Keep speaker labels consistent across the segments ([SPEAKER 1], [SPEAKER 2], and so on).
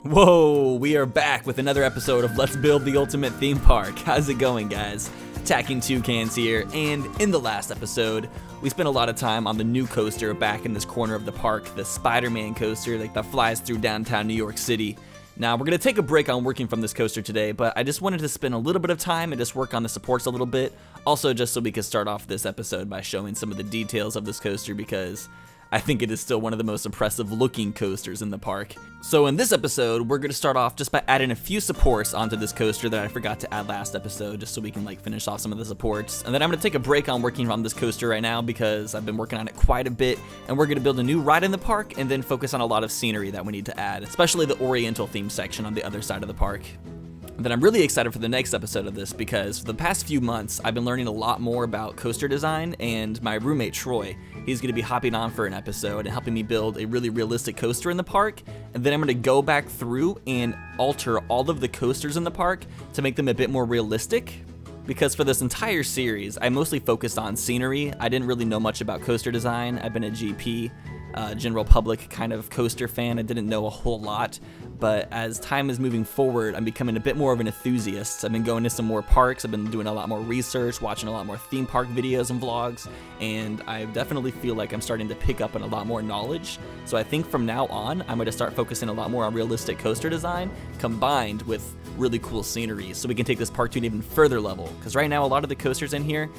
[SPEAKER 1] Whoa, we are back with another episode of Let's Build the Ultimate Theme Park. How's it going, guys? Attacking Two Cans here, and in the last episode, we spent a lot of time on the new coaster back in this corner of the park, the Spider-Man coaster that flies through downtown New York City. Now, we're going to take a break on working from this coaster today, but I just wanted to spend a little bit of time and just work on the supports a little bit. Also, just so we could start off this episode by showing some of the details of this coaster, because I think it is still one of the most impressive looking coasters in the park. So in this episode, we're going to start off just by adding a few supports onto this coaster that I forgot to add last episode, just so we can finish off some of the supports. And then I'm going to take a break on working on this coaster right now because I've been working on it quite a bit, and we're going to build a new ride in the park and then focus on a lot of scenery that we need to add, especially the Oriental theme section on the other side of the park. And then I'm really excited for the next episode of this because for the past few months, I've been learning a lot more about coaster design, and my roommate Troy, he's going to be hopping on for an episode and helping me build a really realistic coaster in the park. And then I'm going to go back through and alter all of the coasters in the park to make them a bit more realistic. Because for this entire series, I mostly focused on scenery. I didn't really know much about coaster design. I've been a GP, general public kind of coaster fan. I didn't know a whole lot. But as time is moving forward, I'm becoming a bit more of an enthusiast. I've been going to some more parks, I've been doing a lot more research, watching a lot more theme park videos and vlogs, and I definitely feel like I'm starting to pick up on a lot more knowledge. So I think from now on, I'm going to start focusing a lot more on realistic coaster design combined with really cool scenery so we can take this park to an even further level. Because right now, a lot of the coasters in here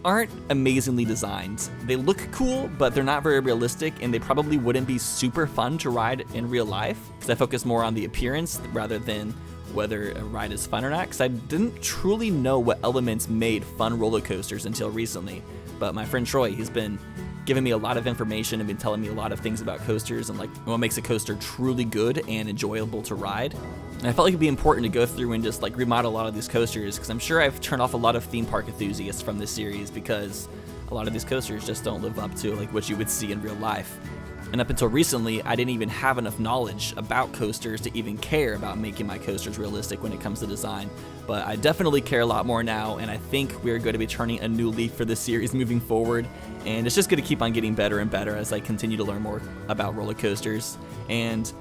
[SPEAKER 1] aren't amazingly designed. They look cool, but they're not very realistic, and they probably wouldn't be super fun to ride in real life, because I focus more on the appearance rather than whether a ride is fun or not, because I didn't truly know what elements made fun roller coasters until recently. But my friend Troy, he's been giving me a lot of information and been telling me a lot of things about coasters and what makes a coaster truly good and enjoyable to ride. And I felt like it'd be important to go through and just remodel a lot of these coasters, because I'm sure I've turned off a lot of theme park enthusiasts from this series because a lot of these coasters just don't live up to what you would see in real life. And up until recently, I didn't even have enough knowledge about coasters to even care about making my coasters realistic when it comes to design. But I definitely care a lot more now, and I think we're going to be turning a new leaf for this series moving forward. And it's just going to keep on getting better and better as I continue to learn more about roller coasters. And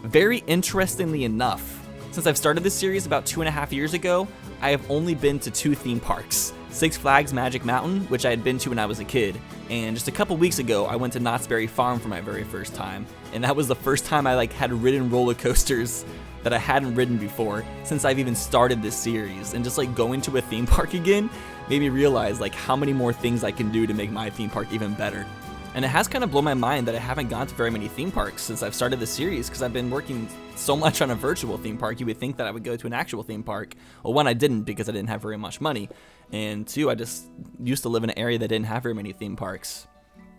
[SPEAKER 1] very interestingly enough, since I've started this series about 2.5 years ago, I have only been to 2 theme parks. Six Flags Magic Mountain, which I had been to when I was a kid, and just a couple weeks ago, I went to Knott's Berry Farm for my very first time, and that was the first time I had ridden roller coasters that I hadn't ridden before since I've even started this series. And just going to a theme park again made me realize how many more things I can do to make my theme park even better. And it has kind of blown my mind that I haven't gone to very many theme parks since I've started this series, because I've been working so much on a virtual theme park. You would think that I would go to an actual theme park. Well, one, I didn't because I didn't have very much money. And two, I just used to live in an area that didn't have very many theme parks.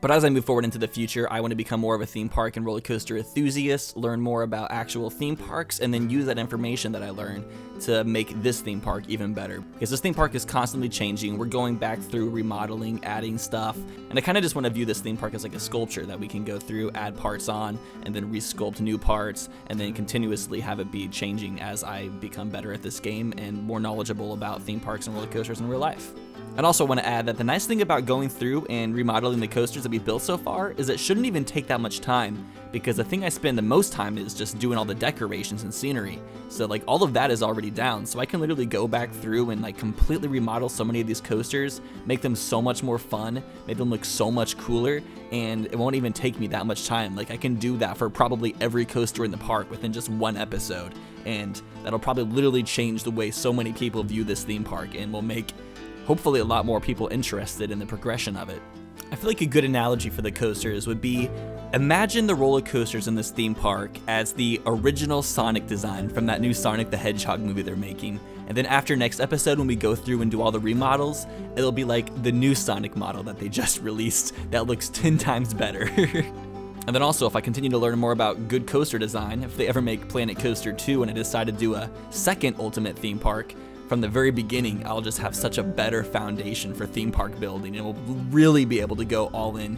[SPEAKER 1] But as I move forward into the future, I want to become more of a theme park and roller coaster enthusiast, learn more about actual theme parks, and then use that information that I learned to make this theme park even better. Because this theme park is constantly changing. We're going back through remodeling, adding stuff, and I kind of just want to view this theme park as a sculpture that we can go through, add parts on, and then resculpt new parts, and then continuously have it be changing as I become better at this game and more knowledgeable about theme parks and roller coasters in real life. I'd also want to add that the nice thing about going through and remodeling the coasters that we've built so far is it shouldn't even take that much time, because the thing I spend the most time is just doing all the decorations and scenery. So all of that is already down, so I can literally go back through and completely remodel so many of these coasters, make them so much more fun, make them look so much cooler, and it won't even take me that much time. I can do that for probably every coaster in the park within just one episode, and that'll probably literally change the way so many people view this theme park and will make hopefully a lot more people interested in the progression of it. I feel like a good analogy for the coasters would be, imagine the roller coasters in this theme park as the original Sonic design from that new Sonic the Hedgehog movie they're making. And then after next episode, when we go through and do all the remodels, it'll be like the new Sonic model that they just released that looks 10 times better. And then also, if I continue to learn more about good coaster design, if they ever make Planet Coaster 2 and I decide to do a second Ultimate theme park, from the very beginning, I'll just have such a better foundation for theme park building, and we'll really be able to go all in.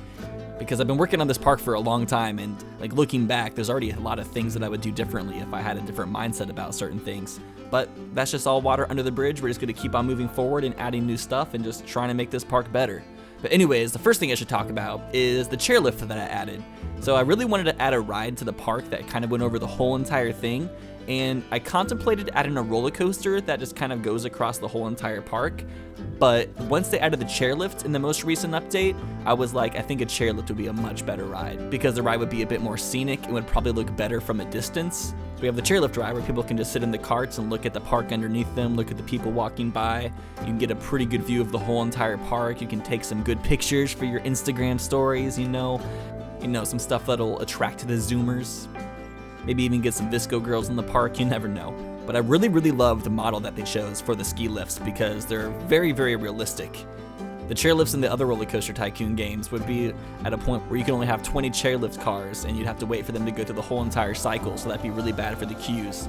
[SPEAKER 1] Because I've been working on this park for a long time, and looking back, there's already a lot of things that I would do differently if I had a different mindset about certain things. But that's just all water under the bridge. We're just going to keep on moving forward and adding new stuff and just trying to make this park better. But anyways, the first thing I should talk about is the chairlift that I added. So I really wanted to add a ride to the park that kind of went over the whole entire thing, and I contemplated adding a roller coaster that just kind of goes across the whole entire park. But once they added the chairlift in the most recent update, I was like, I think a chairlift would be a much better ride because the ride would be a bit more scenic and would probably look better from a distance. We have the chairlift ride where people can just sit in the carts and look at the park underneath them, look at the people walking by. You can get a pretty good view of the whole entire park. You can take some good pictures for your Instagram stories, you know, some stuff that'll attract the Zoomers. Maybe even get some Visco girls in the park, you never know. But I really, really love the model that they chose for the ski lifts because they're very, very realistic. The chairlifts in the other Roller Coaster Tycoon games would be at a point where you can only have 20 chairlift cars and you'd have to wait for them to go through the whole entire cycle, so that'd be really bad for the queues.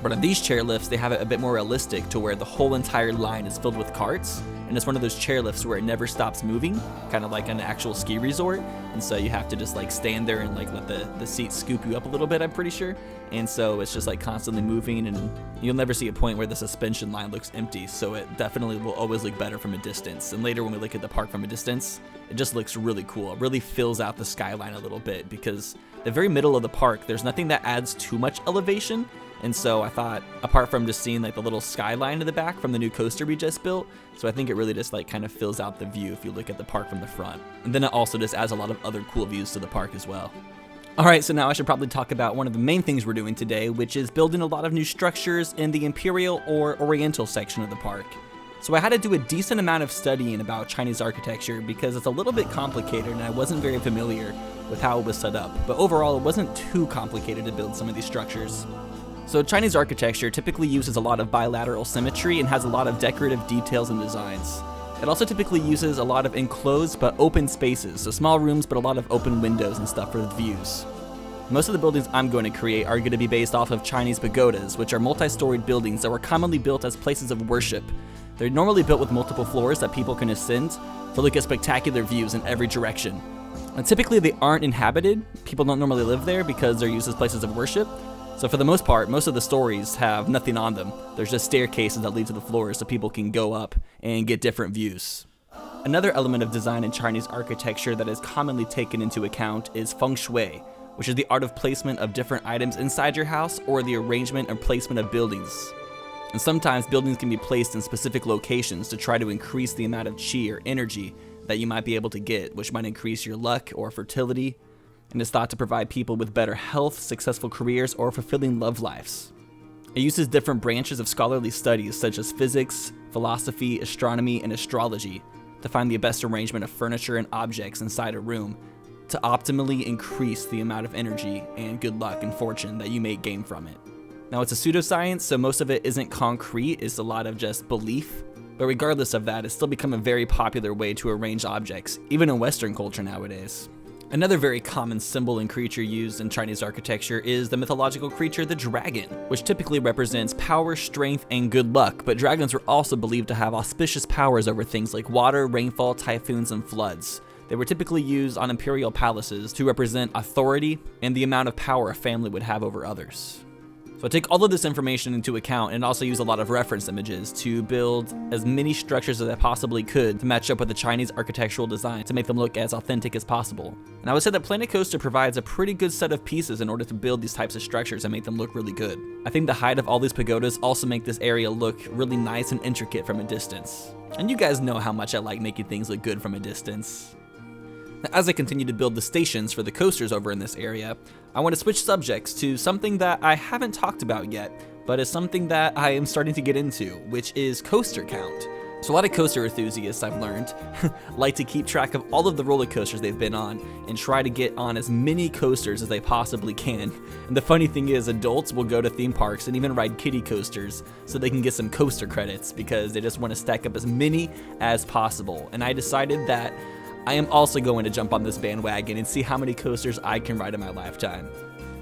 [SPEAKER 1] But on these chairlifts, they have it a bit more realistic to where the whole entire line is filled with carts, and it's one of those chairlifts where it never stops moving, kind of like an actual ski resort, and so you have to just like stand there and like let the seat scoop you up a little bit, I'm pretty sure, and so it's just like constantly moving, and you'll never see a point where the suspension line looks empty, so it definitely will always look better from a distance. And later when we look at the park from a distance, it just looks really cool. It really fills out the skyline a little bit because the very middle of the park, there's nothing that adds too much elevation. And so I thought, apart from just seeing like the little skyline in the back from the new coaster we just built, so I think it really just like kind of fills out the view if you look at the park from the front. And then it also just adds a lot of other cool views to the park as well. Alright, so now I should probably talk about one of the main things we're doing today, which is building a lot of new structures in the Imperial or Oriental section of the park. So I had to do a decent amount of studying about Chinese architecture because it's a little bit complicated and I wasn't very familiar with how it was set up. But overall, it wasn't too complicated to build some of these structures. So Chinese architecture typically uses a lot of bilateral symmetry and has a lot of decorative details and designs. It also typically uses a lot of enclosed but open spaces, so small rooms but a lot of open windows and stuff for the views. Most of the buildings I'm going to create are going to be based off of Chinese pagodas, which are multi-storied buildings that were commonly built as places of worship. They're normally built with multiple floors that people can ascend to look at spectacular views in every direction. And typically they aren't inhabited. People don't normally live there because they're used as places of worship. So for the most part, most of the stories have nothing on them. There's just staircases that lead to the floors so people can go up and get different views. Another element of design in Chinese architecture that is commonly taken into account is Fung Shui, which is the art of placement of different items inside your house or the arrangement and placement of buildings. And sometimes buildings can be placed in specific locations to try to increase the amount of qi or energy that you might be able to get, which might increase your luck or fertility, and is thought to provide people with better health, successful careers, or fulfilling love lives. It uses different branches of scholarly studies such as physics, philosophy, astronomy, and astrology to find the best arrangement of furniture and objects inside a room to optimally increase the amount of energy and good luck and fortune that you may gain from it. Now, it's a pseudoscience, so most of it isn't concrete, it's a lot of just belief, but regardless of that, it's still become a very popular way to arrange objects, even in Western culture nowadays. Another very common symbol and creature used in Chinese architecture is the mythological creature, the dragon, which typically represents power, strength, and good luck, but dragons were also believed to have auspicious powers over things like water, rainfall, typhoons, and floods. They were typically used on imperial palaces to represent authority and the amount of power a family would have over others. So I take all of this information into account and also use a lot of reference images to build as many structures as I possibly could to match up with the Chinese architectural design to make them look as authentic as possible. And I would say that Planet Coaster provides a pretty good set of pieces in order to build these types of structures and make them look really good. I think the height of all these pagodas also make this area look really nice and intricate from a distance. And you guys know how much I like making things look good from a distance. As I continue to build the stations for the coasters over in this area, I want to switch subjects to something that I haven't talked about yet, but is something that I am starting to get into, which is coaster count. So a lot of coaster enthusiasts, I've learned, like to keep track of all of the roller coasters they've been on and try to get on as many coasters as they possibly can. And the funny thing is, adults will go to theme parks and even ride kiddie coasters so they can get some coaster credits because they just want to stack up as many as possible. And I decided that I am also going to jump on this bandwagon and see how many coasters I can ride in my lifetime.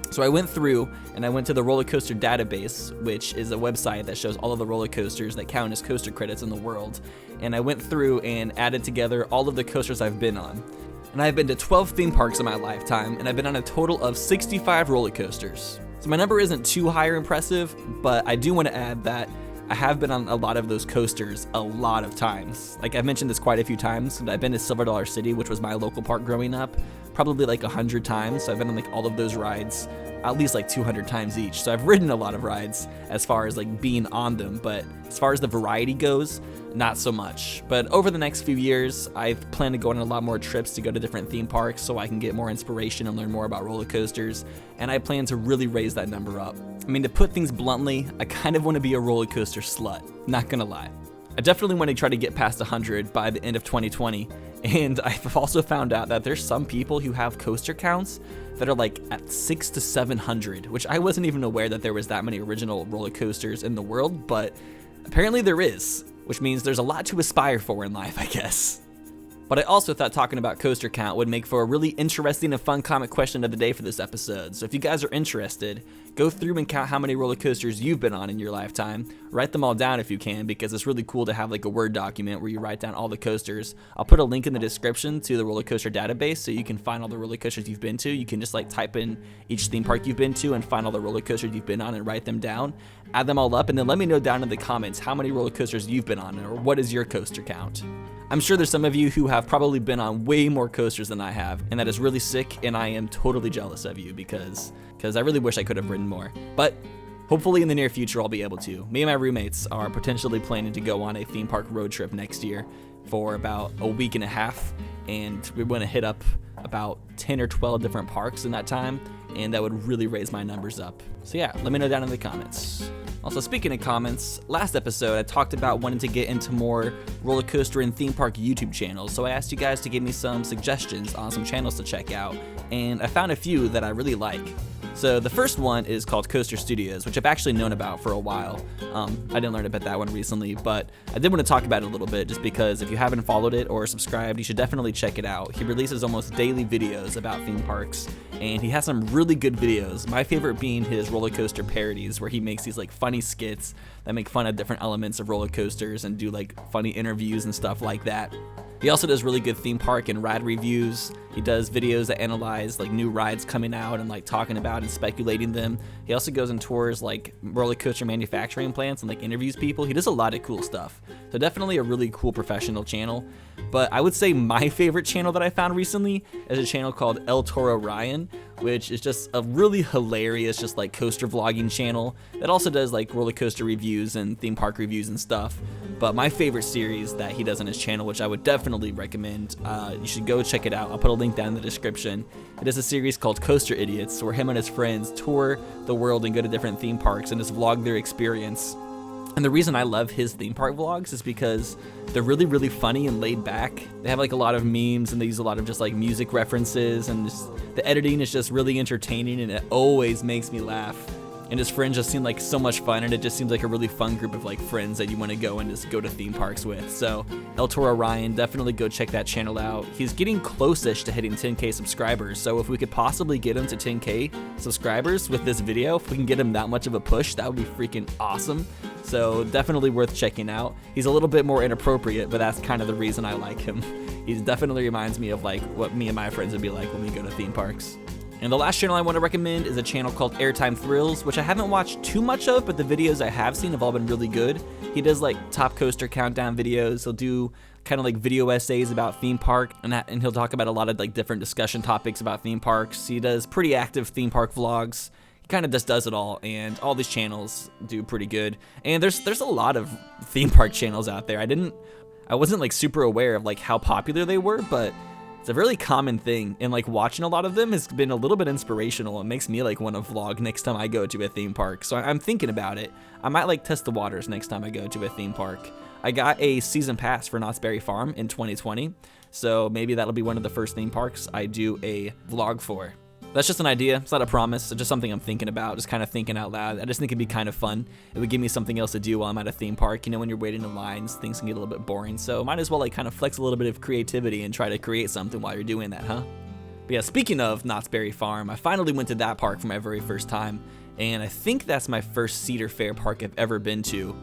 [SPEAKER 1] So I went through and I went to the roller coaster database, which is a website that shows all of the roller coasters that count as coaster credits in the world. And I went through and added together all of the coasters I've been on. And I've been to 12 theme parks in my lifetime, and I've been on a total of 65 roller coasters. So my number isn't too high or impressive, but I do want to add that I have been on a lot of those coasters a lot of times. Like I've mentioned this quite a few times. I've been to Silver Dollar City, which was my local park growing up, probably like 100 times. So I've been on like all of those rides at least like 200 times each. So I've ridden a lot of rides as far as like being on them, but as far as the variety goes, not so much. But over the next few years, I plan to go on a lot more trips to go to different theme parks so I can get more inspiration and learn more about roller coasters, and I plan to really raise that number up. I mean, to put things bluntly, I kind of want to be a roller coaster slut, not gonna lie. I definitely want to try to get past 100 by the end of 2020, and I've also found out that there's some people who have coaster counts that are like at 600 to 700, which I wasn't even aware that there was that many original roller coasters in the world, but apparently there is, which means there's a lot to aspire for in life, I guess. But I also thought talking about coaster count would make for a really interesting and fun comment question of the day for this episode. So if you guys are interested, go through and count how many roller coasters you've been on in your lifetime. Write them all down if you can, because it's really cool to have like a Word document where you write down all the coasters. I'll put a link in the description to the roller coaster database so you can find all the roller coasters you've been to. You can just like type in each theme park you've been to and find all the roller coasters you've been on and write them down. Add them all up and then let me know down in the comments how many roller coasters you've been on or what is your coaster count. I'm sure there's some of you who have probably been on way more coasters than I have, and that is really sick, and I am totally jealous of you because I really wish I could have ridden more. But hopefully in the near future I'll be able to. Me and my roommates are potentially planning to go on a theme park road trip next year for about a week and a half, and we want to hit up about 10 or 12 different parks in that time, and that would really raise my numbers up. So yeah, let me know down in the comments. Also, speaking of comments, last episode I talked about wanting to get into more roller coaster and theme park YouTube channels, so I asked you guys to give me some suggestions on some channels to check out, and I found a few that I really like. So the first one is called Coaster Studios, which I've actually known about for a while. I didn't learn about that one recently, but I did want to talk about it a little bit just because if you haven't followed it or subscribed, you should definitely check it out. He releases almost daily videos about theme parks, and he has some really good videos. My favorite being his roller coaster parodies, where he makes these like funny skits that make fun of different elements of roller coasters and do like funny interviews and stuff like that. He also does really good theme park and ride reviews. He does videos that analyze like new rides coming out and like talking about and speculating them. He also goes and tours like roller coaster manufacturing plants and like interviews people. He does a lot of cool stuff. So definitely a really cool professional channel. But I would say my favorite channel that I found recently is a channel called El Toro Ryan, which is just a really hilarious, just like coaster vlogging channel that also does like roller coaster reviews and theme park reviews and stuff. But my favorite series that he does on his channel, which I would definitely recommend, you should go check it out. I'll put a link down in the description. It is a series called Coaster Idiots, where him and his friends tour the world and go to different theme parks and just vlog their experience. And the reason I love his theme park vlogs is because they're really, really funny and laid back. They have like a lot of memes and they use a lot of just like music references, and just, the editing is just really entertaining and it always makes me laugh. And his friends just seem like so much fun, and it just seems like a really fun group of like friends that you want to go and just go to theme parks with. So El Toro Ryan, definitely go check that channel out. He's getting close-ish to hitting 10K subscribers, so if we could possibly get him to 10K subscribers with this video, if we can get him that much of a push, that would be freaking awesome. So definitely worth checking out. He's a little bit more inappropriate, but that's kind of the reason I like him. He definitely reminds me of like what me and my friends would be like when we go to theme parks. And the last channel I want to recommend is a channel called Airtime Thrills, which I haven't watched too much of, but the videos I have seen have all been really good. He does like top coaster countdown videos. He'll do kind of like video essays about theme park, and he'll talk about a lot of like different discussion topics about theme parks. He does pretty active theme park vlogs. He kind of just does it all, and all these channels do pretty good. And there's a lot of theme park channels out there. I wasn't like super aware of like how popular they were, but it's a really common thing, and like watching a lot of them has been a little bit inspirational. It makes me like want to vlog next time I go to a theme park. So I'm thinking about it. I might like test the waters next time I go to a theme park. I got a season pass for Knott's Berry Farm in 2020, so maybe that'll be one of the first theme parks I do a vlog for. That's just an idea. It's not a promise. It's just something I'm thinking about, just kind of thinking out loud. I just think it'd be kind of fun. It would give me something else to do while I'm at a theme park. You know, when you're waiting in lines, things can get a little bit boring. So might as well like kind of flex a little bit of creativity and try to create something while you're doing that, huh? But yeah, speaking of Knott's Berry Farm, I finally went to that park for my very first time. And I think that's my first Cedar Fair park I've ever been to.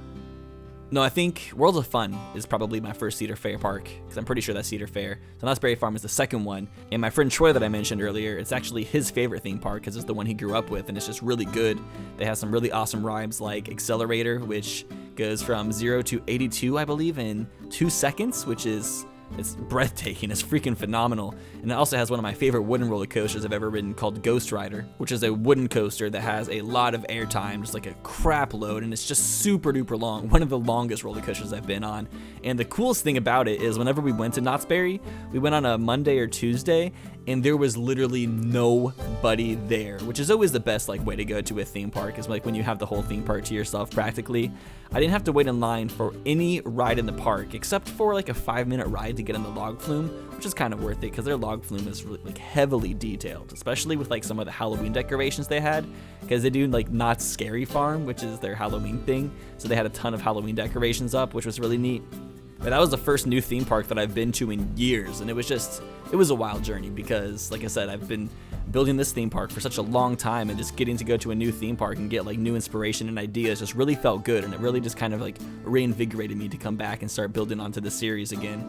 [SPEAKER 1] No, I think Worlds of Fun is probably my first Cedar Fair park, because I'm pretty sure that's Cedar Fair. So Knott's Berry Farm is the second one, and my friend Troy that I mentioned earlier, it's actually his favorite theme park, because it's the one he grew up with, and it's just really good. They have some really awesome rides like Accelerator, which Goes from 0 to 82, I believe, in 2 seconds, which is it's breathtaking. It's freaking phenomenal. And it also has one of my favorite wooden roller coasters I've ever ridden called Ghost Rider, which is a wooden coaster that has a lot of airtime, just like a crap load, and it's just super duper long. One of the longest roller coasters I've been on. And the coolest thing about it is whenever we went to Knott's Berry, we went on a Monday or Tuesday, and there was literally nobody there, which is always the best like way to go to a theme park, is like when you have the whole theme park to yourself practically. I didn't have to wait in line for any ride in the park except for like a 5-minute ride to get on the log flume, which is kind of worth it because their log flume is really like heavily detailed, especially with like some of the Halloween decorations they had, because they do like Knott's Scary Farm, which is their Halloween thing, so they had a ton of Halloween decorations up, which was really neat. But that was the first new theme park that I've been to in years, and it was a wild journey because, like I said, I've been building this theme park for such a long time, and just getting to go to a new theme park and get like new inspiration and ideas just really felt good, and it really just kind of like reinvigorated me to come back and start building onto the series again.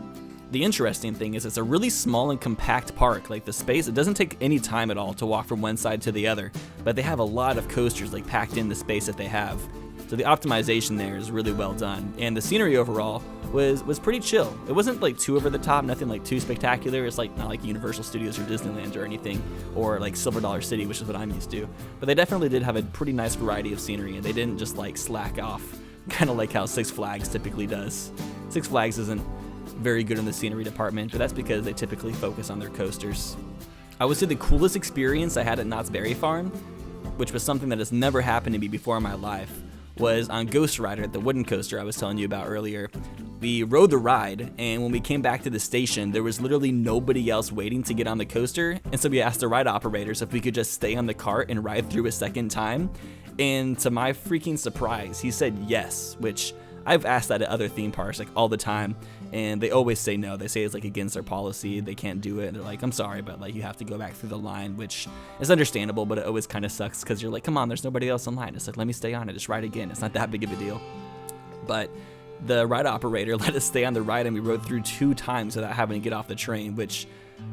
[SPEAKER 1] The interesting thing is it's a really small and compact park. Like the space, it doesn't take any time at all to walk from one side to the other, but they have a lot of coasters like packed in the space that they have. So the optimization there is really well done, and the scenery overall was pretty chill. It wasn't like too over the top, nothing like too spectacular. It's like not like Universal Studios or Disneyland or anything, or like Silver Dollar City, which is what I'm used to. But they definitely did have a pretty nice variety of scenery, and they didn't just like slack off, kind of like how Six Flags typically does. Six Flags isn't very good in the scenery department, but that's because they typically focus on their coasters. I would say the coolest experience I had at Knott's Berry Farm, which was something that has never happened to me before in my life, was on Ghost Rider, the wooden coaster I was telling you about earlier. We rode the ride, and when we came back to the station, there was literally nobody else waiting to get on the coaster, and so we asked the ride operators if we could just stay on the cart and ride through a second time, and to my freaking surprise, he said yes, which I've asked that at other theme parks like all the time, and they always say no. They say it's like against their policy, they can't do it, and they're like, I'm sorry, but like you have to go back through the line, which is understandable, but it always kind of sucks because you're like, come on, there's nobody else in line. It's like, let me stay on it, just ride again. It's not that big of a deal. But the ride operator let us stay on the ride, and we rode through 2 times without having to get off the train, which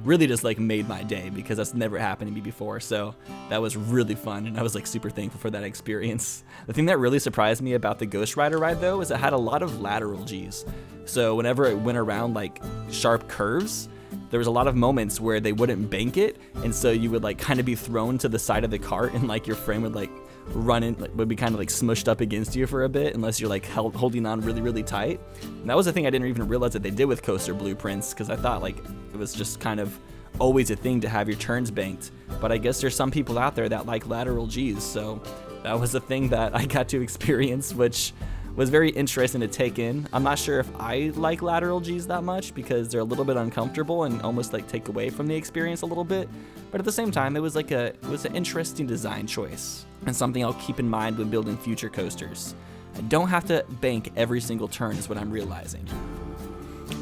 [SPEAKER 1] really just like made my day because that's never happened to me before. So that was really fun, and I was like super thankful for that experience. The thing that really surprised me about the Ghost Rider ride though is it had a lot of lateral G's. So whenever it went around like sharp curves, there was a lot of moments where they wouldn't bank it, and so you would like kind of be thrown to the side of the cart, and like your frame would like run in, like, would be kind of like smushed up against you for a bit unless you're like holding on really, really tight. And that was the thing I didn't even realize that they did with coaster blueprints, because I thought like it was just kind of always a thing to have your turns banked. But I guess there's some people out there that like lateral G's, so that was a thing that I got to experience, which was very interesting to take in. I'm not sure if I like lateral G's that much because they're a little bit uncomfortable and almost like take away from the experience a little bit. But at the same time, it was an interesting design choice and something I'll keep in mind when building future coasters. I don't have to bank every single turn is what I'm realizing.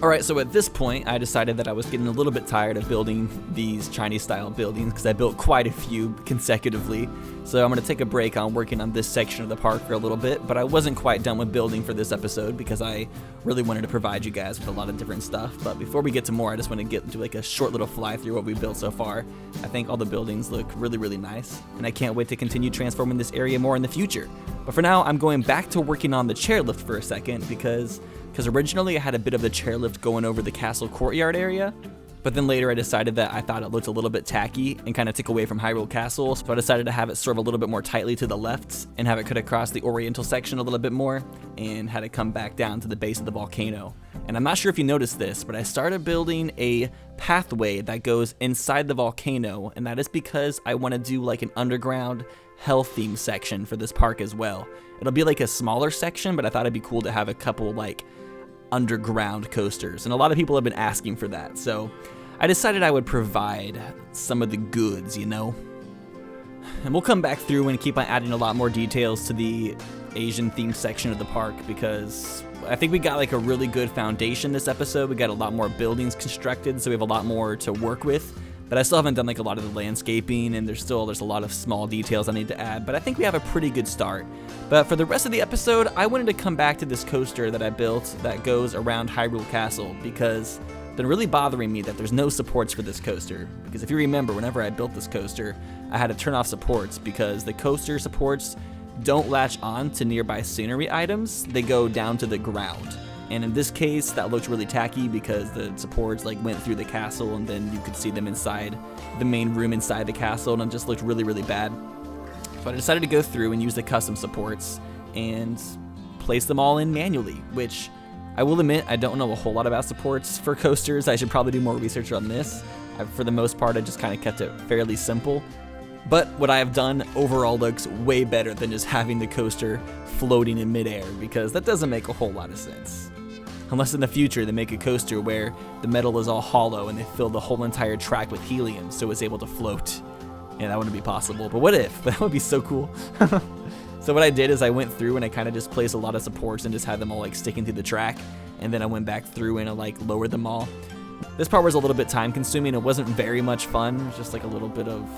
[SPEAKER 1] Alright, so at this point, I decided that I was getting a little bit tired of building these Chinese-style buildings because I built quite a few consecutively. So I'm going to take a break on working on this section of the park for a little bit, but I wasn't quite done with building for this episode because I really wanted to provide you guys with a lot of different stuff. But before we get to more, I just want to do like a short little fly through what we built so far. I think all the buildings look really, really nice, and I can't wait to continue transforming this area more in the future. But for now, I'm going back to working on the chairlift for a second because originally I had a bit of the chairlift going over the castle courtyard area, but then later I decided that I thought it looked a little bit tacky and kind of took away from Hyrule Castle, so I decided to have it swerve a little bit more tightly to the left and have it cut across the oriental section a little bit more and had it come back down to the base of the volcano. And I'm not sure if you noticed this, but I started building a pathway that goes inside the volcano, and that is because I want to do like an underground hell theme section for this park as well. It'll be like a smaller section, but I thought it'd be cool to have a couple like underground coasters, and a lot of people have been asking for that, so I decided I would provide some of the goods, you know. And we'll come back through and keep on adding a lot more details to the Asian themed section of the park because I think we got like a really good foundation this episode. We got a lot more buildings constructed, so we have a lot more to work with. But I still haven't done like a lot of the landscaping, and there's a lot of small details I need to add, but I think we have a pretty good start. But for the rest of the episode, I wanted to come back to this coaster that I built that goes around Hyrule Castle because it's been really bothering me that there's no supports for this coaster. Because if you remember, whenever I built this coaster, I had to turn off supports because the coaster supports don't latch on to nearby scenery items, they go down to the ground. And in this case, that looked really tacky because the supports like went through the castle and then you could see them inside the main room inside the castle, and it just looked really, really bad. So I decided to go through and use the custom supports and place them all in manually, which I will admit I don't know a whole lot about supports for coasters. I should probably do more research on this. For the most part, I just kind of kept it fairly simple. But what I have done overall looks way better than just having the coaster floating in midair, because that doesn't make a whole lot of sense. Unless in the future they make a coaster where the metal is all hollow and they fill the whole entire track with helium so it's able to float. Yeah, that wouldn't be possible, but what if? That would be so cool. So what I did is I went through and I kind of just placed a lot of supports and just had them all like sticking to the track, and then I went back through and I like lowered them all. This part was a little bit time consuming. It wasn't very much fun. It was just like a little bit of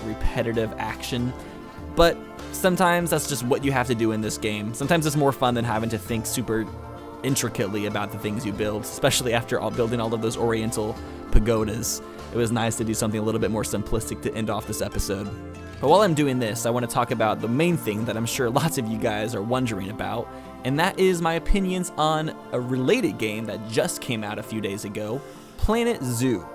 [SPEAKER 1] repetitive action. But sometimes that's just what you have to do in this game. Sometimes it's more fun than having to think super intricately about the things you build, especially after building all of those oriental pagodas. It was nice to do something a little bit more simplistic to end off this episode. But while I'm doing this, I want to talk about the main thing that I'm sure lots of you guys are wondering about, and that is my opinions on a related game that just came out a few days ago, Planet Zoo.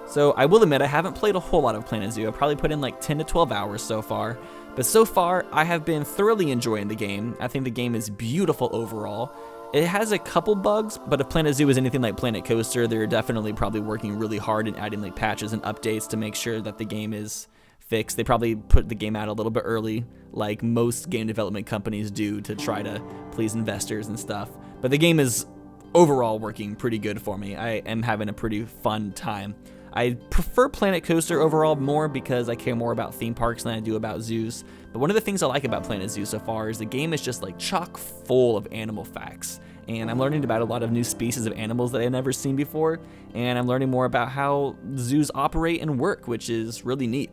[SPEAKER 1] So I will admit I haven't played a whole lot of Planet Zoo. I've probably put in like 10 to 12 hours so far, but so far I have been thoroughly enjoying the game. I think the game is beautiful overall. It has a couple bugs, but if Planet Zoo is anything like Planet Coaster, they're definitely probably working really hard and adding like patches and updates to make sure that the game is fixed. They probably put the game out a little bit early, like most game development companies do, to try to please investors and stuff. But the game is overall working pretty good for me. I am having a pretty fun time. I prefer Planet Coaster overall more because I care more about theme parks than I do about zoos. But one of the things I like about Planet Zoo so far is the game is just like chock full of animal facts. And I'm learning about a lot of new species of animals that I've never seen before. And I'm learning more about how zoos operate and work, which is really neat.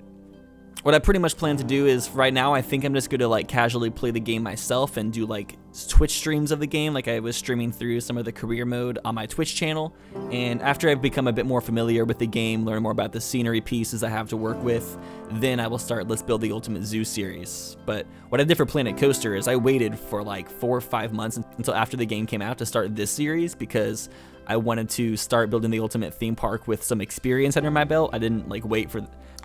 [SPEAKER 1] What I pretty much plan to do is, right now, I think I'm just going to like casually play the game myself and do like Twitch streams of the game, like I was streaming through some of the career mode on my Twitch channel. And after I've become a bit more familiar with the game, learn more about the scenery pieces I have to work with, then I will start Let's Build the Ultimate Zoo series. But what I did for Planet Coaster is I waited for like 4 or 5 months until after the game came out to start this series, because I wanted to start building the ultimate theme park with some experience under my belt. I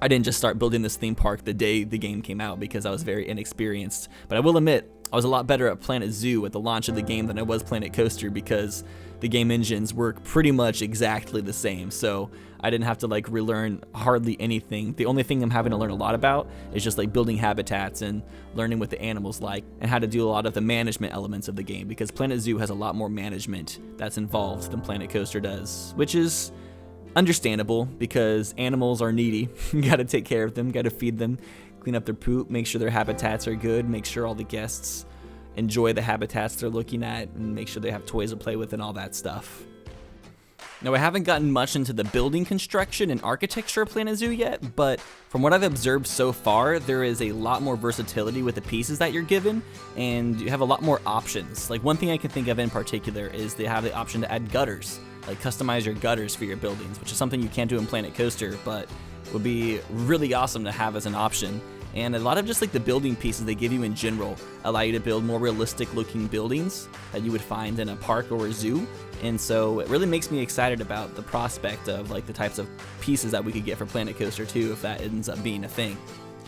[SPEAKER 1] didn't just start building this theme park the day the game came out because I was very inexperienced. But I will admit, I was a lot better at Planet Zoo at the launch of the game than I was Planet Coaster, because the game engines work pretty much exactly the same. So I didn't have to like relearn hardly anything. The only thing I'm having to learn a lot about is just like building habitats and learning what the animals like and how to do a lot of the management elements of the game, because Planet Zoo has a lot more management that's involved than Planet Coaster does, which is understandable because animals are needy. You gotta take care of them, gotta feed them, clean up their poop, make sure their habitats are good, make sure all the guests enjoy the habitats they're looking at, and make sure they have toys to play with and all that stuff. Now, I haven't gotten much into the building construction and architecture of Planet Zoo yet, but from what I've observed so far, there is a lot more versatility with the pieces that you're given, and you have a lot more options. Like, one thing I can think of in particular is they have the option to add gutters, like customize your gutters for your buildings, which is something you can't do in Planet Coaster, but would be really awesome to have as an option. And a lot of just like the building pieces they give you in general allow you to build more realistic looking buildings that you would find in a park or a zoo. And so it really makes me excited about the prospect of like the types of pieces that we could get for Planet Coaster too, if that ends up being a thing.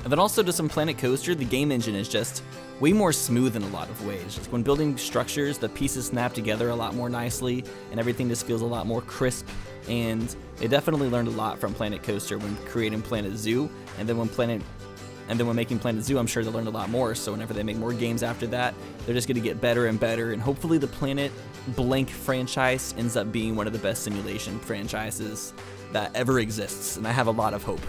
[SPEAKER 1] And then also just in Planet Coaster, the game engine is just way more smooth in a lot of ways. Just when building structures, the pieces snap together a lot more nicely and everything just feels a lot more crisp. And they definitely learned a lot from Planet Coaster when creating Planet Zoo. And then when making Planet Zoo, I'm sure they learned a lot more. So whenever they make more games after that, they're just going to get better and better. And hopefully the Planet Blank franchise ends up being one of the best simulation franchises that ever exists. And I have a lot of hope.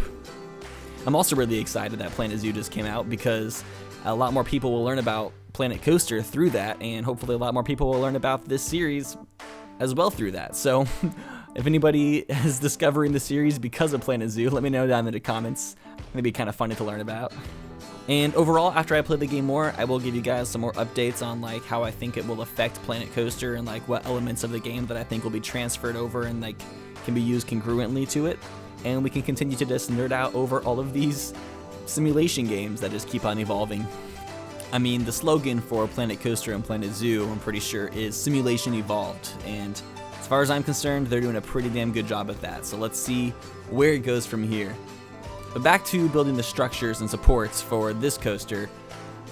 [SPEAKER 1] I'm also really excited that Planet Zoo just came out, because a lot more people will learn about Planet Coaster through that. And hopefully a lot more people will learn about this series as well through that. So if anybody is discovering the series because of Planet Zoo, let me know down in the comments. It'd be kind of funny to learn about. And overall, after I play the game more, I will give you guys some more updates on like how I think it will affect Planet Coaster and like what elements of the game that I think will be transferred over and like can be used congruently to it. And we can continue to just nerd out over all of these simulation games that just keep on evolving. I mean, the slogan for Planet Coaster and Planet Zoo, I'm pretty sure, is Simulation Evolved, and as far as I'm concerned, they're doing a pretty damn good job at that, so let's see where it goes from here. But back to building the structures and supports for this coaster.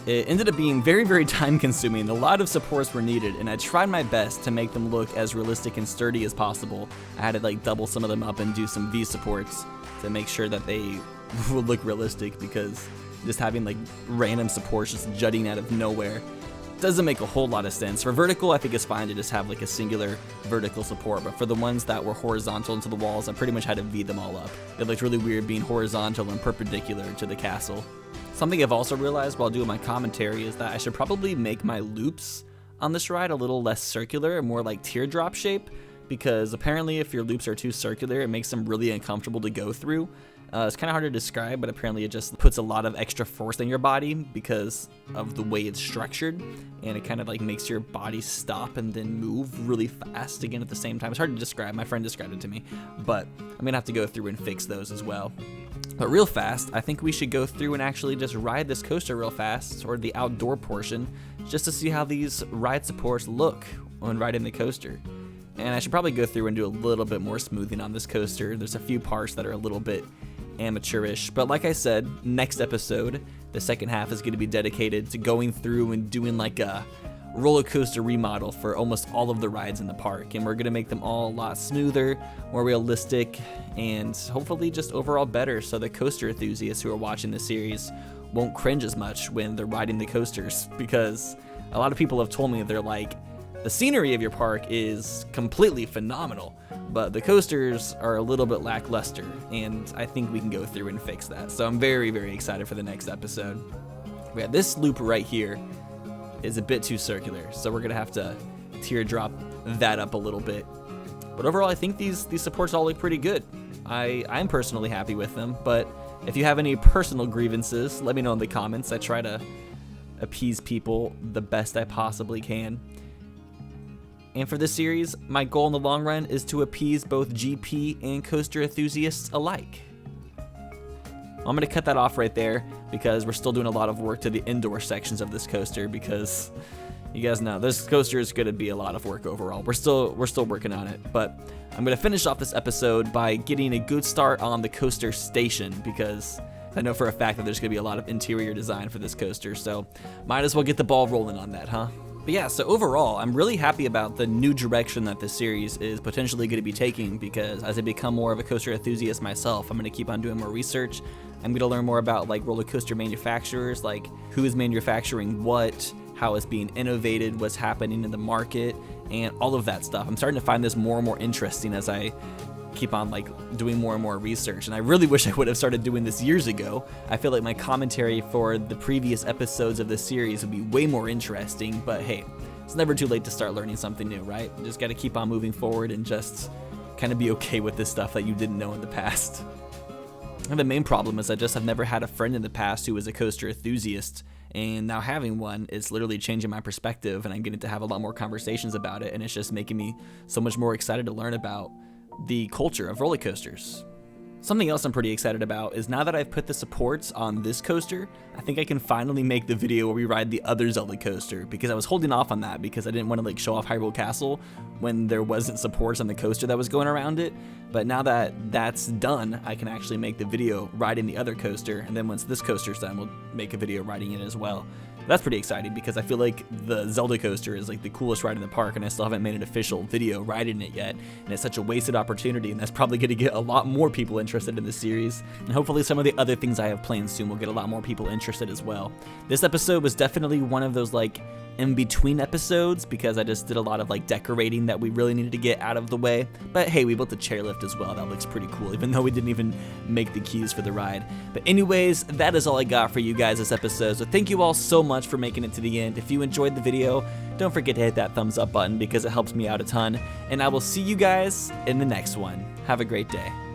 [SPEAKER 1] It ended up being very, very time consuming. A lot of supports were needed, and I tried my best to make them look as realistic and sturdy as possible. I had to like double some of them up and do some V supports to make sure that they would look realistic, because just having like random supports just jutting out of nowhere doesn't make a whole lot of sense. For vertical, I think it's fine to just have like a singular vertical support, but for the ones that were horizontal into the walls, I pretty much had to V them all up. It looked really weird being horizontal and perpendicular to the castle. Something I've also realized while doing my commentary is that I should probably make my loops on this ride a little less circular and more like teardrop shape, because apparently if your loops are too circular, it makes them really uncomfortable to go through. It's kind of hard to describe, but apparently it just puts a lot of extra force in your body because of the way it's structured, and it kind of like makes your body stop and then move really fast again at the same time. It's hard to describe. My friend described it to me, but I'm gonna have to go through and fix those as well. But real fast, I think we should go through and actually just ride this coaster real fast, or the outdoor portion, just to see how these ride supports look when riding the coaster. And I should probably go through and do a little bit more smoothing on this coaster. There's a few parts that are a little bit amateurish, but like I said, next episode, the second half is going to be dedicated to going through and doing like a roller coaster remodel for almost all of the rides in the park, and we're going to make them all a lot smoother, more realistic, and hopefully just overall better, so the coaster enthusiasts who are watching the series won't cringe as much when they're riding the coasters, because a lot of people have told me they're like, the scenery of your park is completely phenomenal, but the coasters are a little bit lackluster, and I think we can go through and fix that. So I'm very, very excited for the next episode. Yeah, this loop right here is a bit too circular, so we're gonna have to teardrop that up a little bit. But overall, I think these supports all look pretty good. I'm personally happy with them, but if you have any personal grievances, let me know in the comments. I try to appease people the best I possibly can. And for this series, my goal in the long run is to appease both GP and coaster enthusiasts alike. I'm going to cut that off right there because we're still doing a lot of work to the indoor sections of this coaster, because you guys know this coaster is going to be a lot of work overall. We're still working on it, but I'm going to finish off this episode by getting a good start on the coaster station, because I know for a fact that there's going to be a lot of interior design for this coaster, so might as well get the ball rolling on that, huh? But yeah, so overall, I'm really happy about the new direction that this series is potentially going to be taking, because as I become more of a coaster enthusiast myself, I'm going to keep on doing more research. I'm going to learn more about like roller coaster manufacturers, like who is manufacturing what, how it's being innovated, what's happening in the market, and all of that stuff. I'm starting to find this more and more interesting as I keep on like doing more and more research, and I really wish I would have started doing this years ago. I feel like my commentary for the previous episodes of this series would be way more interesting, but hey, it's never too late to start learning something new, right? You just got to keep on moving forward and just kind of be okay with this stuff that you didn't know in the past. And the main problem is I just have never had a friend in the past who was a coaster enthusiast, and now having one is literally changing my perspective, and I'm getting to have a lot more conversations about it, and it's just making me so much more excited to learn about the culture of roller coasters. Something else I'm pretty excited about is now that I've put the supports on this coaster, I think I can finally make the video where we ride the other Zelda coaster, because I was holding off on that because I didn't want to like show off Hyrule Castle when there wasn't supports on the coaster that was going around it. But now that that's done, I can actually make the video riding the other coaster, and then once this coaster's done, we'll make a video riding it as well. That's pretty exciting because I feel like the Zelda coaster is like the coolest ride in the park, and I still haven't made an official video riding it yet, and it's such a wasted opportunity, and that's probably going to get a lot more people interested in the series, and hopefully some of the other things I have planned soon will get a lot more people interested as well. This episode was definitely one of those like in-between episodes because I just did a lot of like decorating that we really needed to get out of the way, but hey, we built the chairlift as well. That looks pretty cool, even though we didn't even make the keys for the ride. But anyways, that is all I got for you guys this episode, so thank you all so much for making it to the end. If you enjoyed the video, don't forget to hit that thumbs up button because it helps me out a ton, and I will see you guys in the next one. Have a great day.